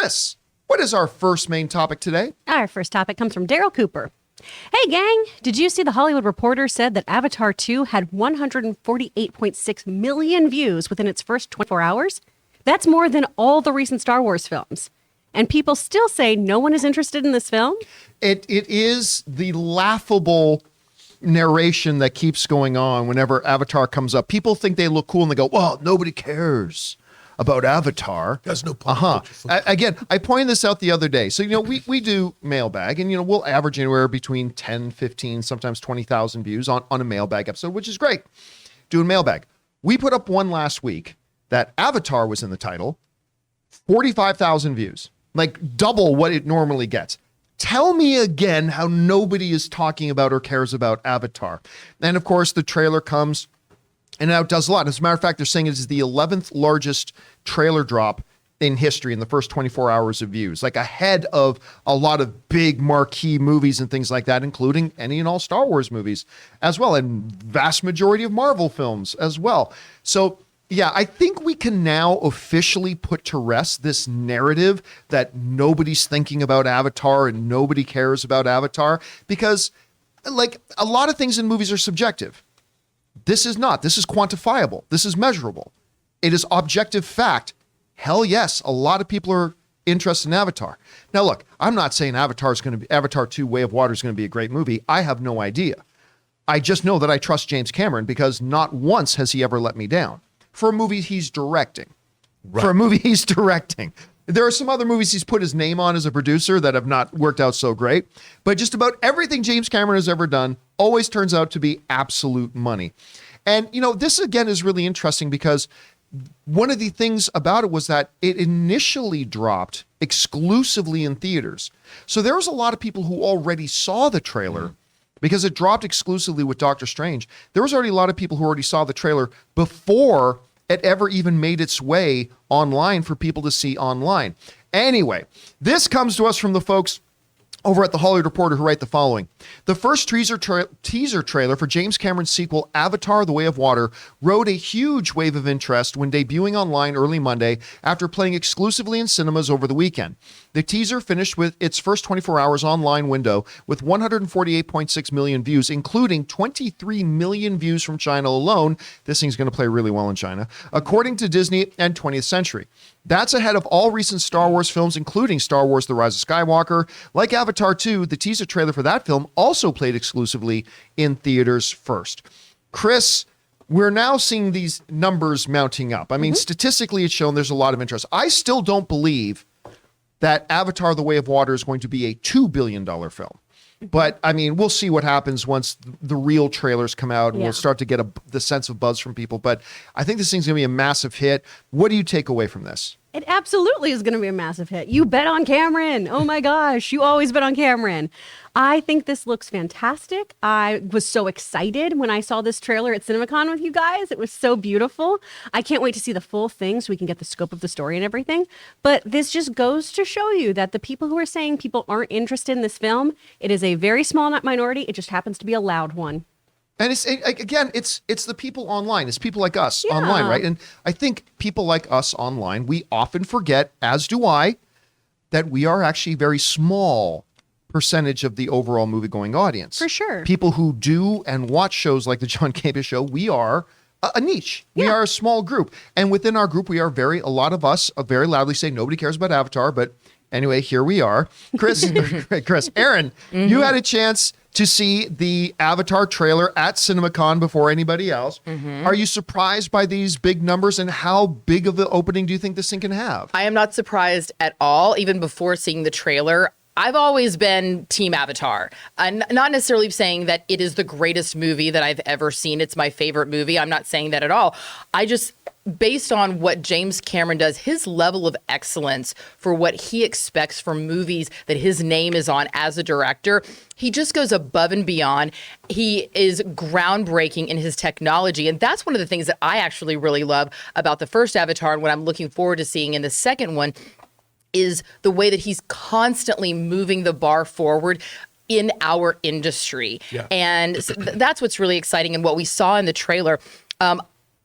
Chris, what is our first main topic today? Our first topic comes from Darryl Cooper. Hey, gang, did you see the Hollywood Reporter said that Avatar 2 had 148.6 million views within its first 24 hours? That's more than all the recent Star Wars films. And people still say no one is interested in this film? It is the laughable narration that keeps going on whenever Avatar comes up. People think they look cool and they go, well, nobody cares about Avatar. There's no point. Again, I pointed this out the other day. So, we do mailbag and, we'll average anywhere between 10, 15, sometimes 20,000 views on a mailbag episode, which is great. Doing mailbag. We put up one last week that Avatar was in the title, 45,000 views, like double what it normally gets. Tell me again how nobody is talking about or cares about Avatar. And of course, the trailer comes and outdoes a lot. As a matter of fact, they're saying it is the 11th largest trailer drop in history in the first 24 hours of views, like ahead of a lot of big marquee movies and things like that, including any and all Star Wars movies as well, and vast majority of Marvel films as well. So yeah, I think we can now officially put to rest this narrative that nobody's thinking about Avatar and nobody cares about Avatar, because like a lot of things in movies are subjective. This is not. This is quantifiable. This is measurable. It is objective fact. Hell yes, a lot of people are interested in Avatar. Now look, I'm not saying Avatar 2 Way of Water is going to be a great movie. I have no idea. I just know that I trust James Cameron because not once has he ever let me down. For a movie he's directing. Right. For a movie he's directing. There are some other movies he's put his name on as a producer that have not worked out so great. But just about everything James Cameron has ever done always turns out to be absolute money. And, this again is really interesting because one of the things about it was that it initially dropped exclusively in theaters. So there was a lot of people who already saw the trailer because it dropped exclusively with Doctor Strange. There was already a lot of people who already saw the trailer before it ever even made its way online for people to see online. Anyway, this comes to us from the folks over at the Hollywood Reporter who write the following. The first teaser trailer for James Cameron's sequel, Avatar: The Way of Water, rode a huge wave of interest when debuting online early Monday after playing exclusively in cinemas over the weekend. The teaser finished with its first 24 hours online window with 148.6 million views, including 23 million views from China alone. This thing's going to play really well in China, according to Disney and 20th Century. That's ahead of all recent Star Wars films, including Star Wars: The Rise of Skywalker. Like Avatar 2, the teaser trailer for that film also played exclusively in theaters first. Chris, we're now seeing these numbers mounting up. I mean, statistically, it's shown there's a lot of interest. I still don't believe that Avatar: The Way of Water is going to be a $2 billion film. But, I mean, we'll see what happens once the real trailers come out and we'll start to get the sense of buzz from people. But I think this thing's going to be a massive hit. What do you take away from this? It absolutely is going to be a massive hit. You bet on Cameron. Oh my gosh, you always bet on Cameron. I think this looks fantastic. I was so excited when I saw this trailer at CinemaCon with you guys. It was so beautiful. I can't wait to see the full thing so we can get the scope of the story and everything. But this just goes to show you that the people who are saying people aren't interested in this film, it is a very small minority. It just happens to be a loud one. And it's the people online. It's people like us online, right? And I think people like us online, we often forget, as do I, that we are actually a very small percentage of the overall movie-going audience. For sure. People who do and watch shows like the John Campea Show, we are a niche. We are a small group. And within our group, a lot of us very loudly say nobody cares about Avatar, but anyway, here we are. Chris, Aaron, you had a chance to see the Avatar trailer at CinemaCon before anybody else. Are you surprised by these big numbers, and how big of an opening do you think this thing can have? I am not surprised at all. Even before seeing the trailer, I've always been Team Avatar. I'm not necessarily saying that it is the greatest movie that I've ever seen. It's my favorite movie. I'm not saying that at all. Based on what James Cameron does, his level of excellence for what he expects from movies that his name is on as a director, he just goes above and beyond. He is groundbreaking in his technology. And that's one of the things that I actually really love about the first Avatar, and what I'm looking forward to seeing in the second one is the way that he's constantly moving the bar forward in our industry. Yeah. And so that's what's really exciting. And what we saw in the trailer,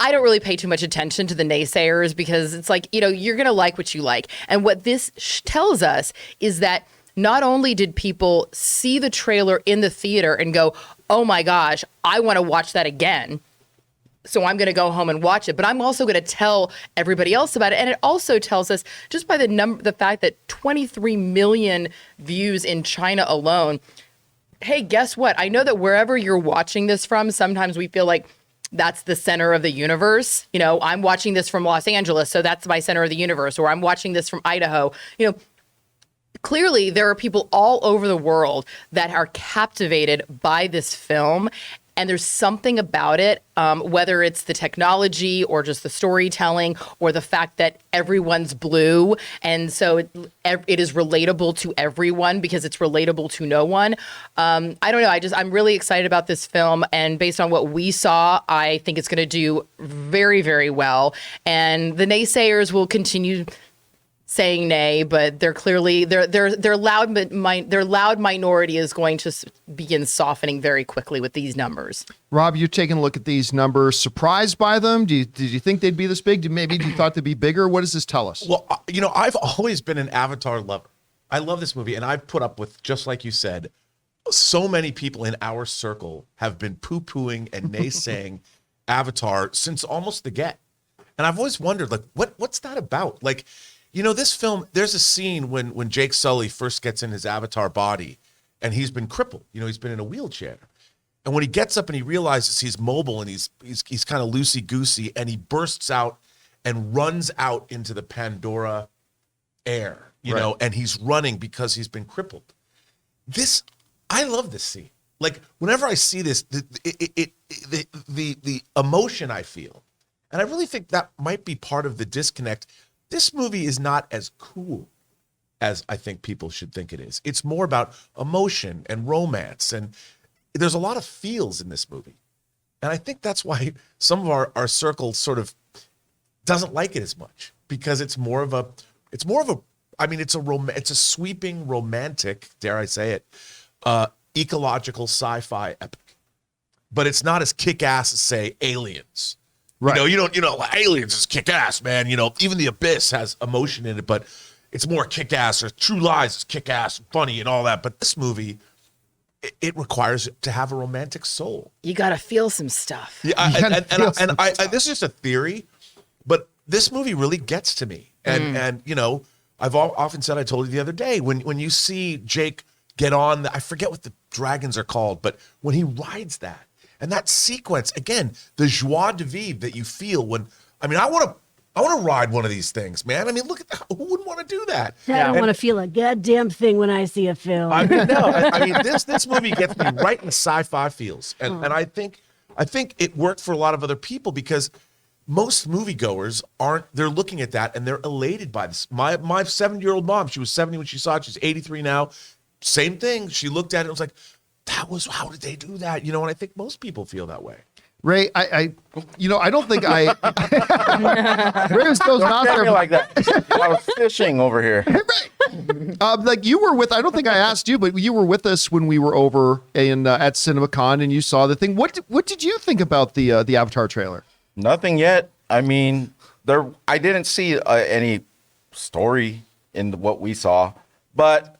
I don't really pay too much attention to the naysayers because it's like, you're going to like what you like. And what this tells us is that not only did people see the trailer in the theater and go, oh my gosh, I want to watch that again, so I'm going to go home and watch it, but I'm also going to tell everybody else about it. And it also tells us, just by the fact that 23 million views in China alone, hey, guess what? I know that wherever you're watching this from, sometimes we feel like that's the center of the universe. I'm watching this from Los Angeles, so that's my center of the universe, or I'm watching this from Idaho. Clearly, there are people all over the world that are captivated by this film. And there's something about it, whether it's the technology or just the storytelling or the fact that everyone's blue. And so it is relatable to everyone because it's relatable to no one. I don't know. I'm really excited about this film. And based on what we saw, I think it's going to do very, very well. And the naysayers will continue saying nay, but they're clearly their loud minority is going to begin softening very quickly with these numbers. Rob, you're taking a look at these numbers. Surprised by them? Did you think they'd be this big? Did you thought they'd be bigger? What does this tell us? Well, I've always been an Avatar lover. I love this movie, and I've put up with, just like you said, so many people in our circle have been poo-pooing and naysaying Avatar since almost the get. And I've always wondered, like, what's that about? Like, this film, there's a scene when Jake Sully first gets in his Avatar body and he's been crippled. He's been in a wheelchair. And when he gets up and he realizes he's mobile and he's kind of loosey-goosey, and he bursts out and runs out into the Pandora air, and he's running because he's been crippled. I love this scene. Like, whenever I see this, the emotion I feel, and I really think that might be part of the disconnect. This movie is not as cool as I think people should think it is. It's more about emotion and romance, and there's a lot of feels in this movie. And I think that's why some of our circle sort of doesn't like it as much, because it's a sweeping romantic, dare I say it, ecological sci-fi epic. But it's not as kick-ass as, say, Aliens. Right. Aliens is kick-ass, man. Even The Abyss has emotion in it, but it's more kick-ass. Or True Lies is kick-ass and funny and all that. But this movie, it requires it to have a romantic soul. You got to feel some stuff. Yeah, this is just a theory, but this movie really gets to me. And I've often said, I told you the other day, when you see Jake get on, I forget what the dragons are called, but when he rides that, and that sequence, again, the joie de vivre that you feel I want to ride one of these things, man. Look at that. Who wouldn't want to do that? I don't want to feel a goddamn thing when I see a film. This movie gets me right in the sci-fi feels. And I think it worked for a lot of other people because most moviegoers they're looking at that and they're elated by this. My 70-year-old mom, she was 70 when she saw it. She's 83 now. Same thing. She looked at it and was like, how did they do that? And I think most people feel that way. Ray, I don't think Ray was not there like that. I was fishing over here. Like you were with, I don't think I asked you, but you were with us when we were over at CinemaCon and you saw the thing. What did you think about the Avatar trailer? Nothing yet. I didn't see any story in what we saw, but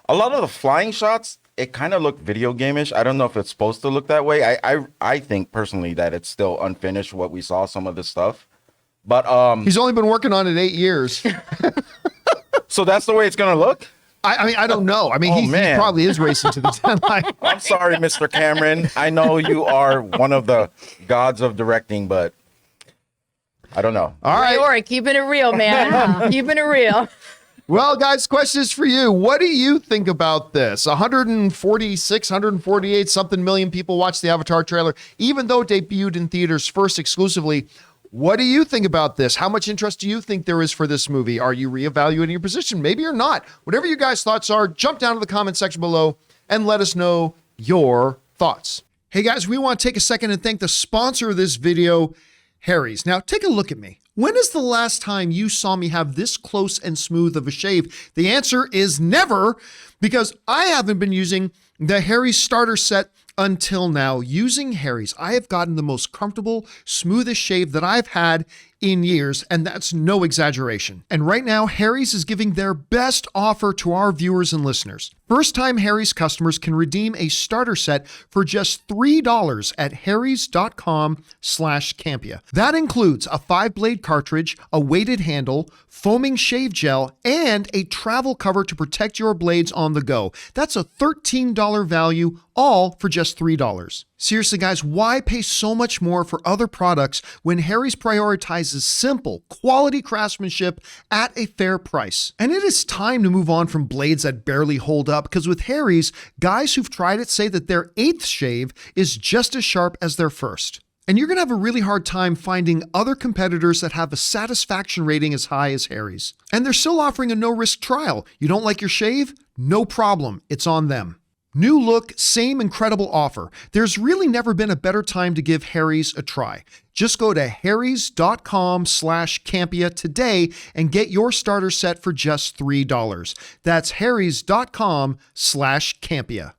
a lot of the flying shots, it kind of looked video game-ish. I don't know if it's supposed to look that way. I think personally that it's still unfinished what we saw, some of the stuff. But he's only been working on it 8 years. So that's the way it's gonna look? I don't know. He probably is racing to the deadline. I'm sorry, Mr. Cameron. I know you are one of the gods of directing, but I don't know. All right. Ray, keeping it real, man. Keeping it real. Well, guys, question is for you. What do you think about this? 146, 148 something million people watched the Avatar trailer, even though it debuted in theaters first exclusively. What do you think about this? How much interest do you think there is for this movie? Are you reevaluating your position? Maybe you're not. Whatever you guys' thoughts are, jump down to the comment section below and let us know your thoughts. Hey guys, we want to take a second and thank the sponsor of this video, Harry's. Now, take a look at me. When is the last time you saw me have this close and smooth of a shave? The answer is never, because I haven't been using the Harry's starter set until now. Using Harry's, I have gotten the most comfortable, smoothest shave that I've had in years, and that's no exaggeration. And right now, Harry's is giving their best offer to our viewers and listeners. First-time Harry's customers can redeem a starter set for just $3 at harrys.com/Campea. That includes a 5-blade cartridge, a weighted handle, foaming shave gel, and a travel cover to protect your blades on the go. That's a $13 value, all for just $3. Seriously, guys, why pay so much more for other products when Harry's prioritizes simple, quality craftsmanship at a fair price? And it is time to move on from blades that barely hold up, because with Harry's, guys who've tried it say that their 8th shave is just as sharp as their first. And you're going to have a really hard time finding other competitors that have a satisfaction rating as high as Harry's. And they're still offering a no-risk trial. You don't like your shave? No problem. It's on them. New look, same incredible offer. There's really never been a better time to give Harry's a try. Just go to harrys.com/Campea today and get your starter set for just $3. That's harrys.com/Campea.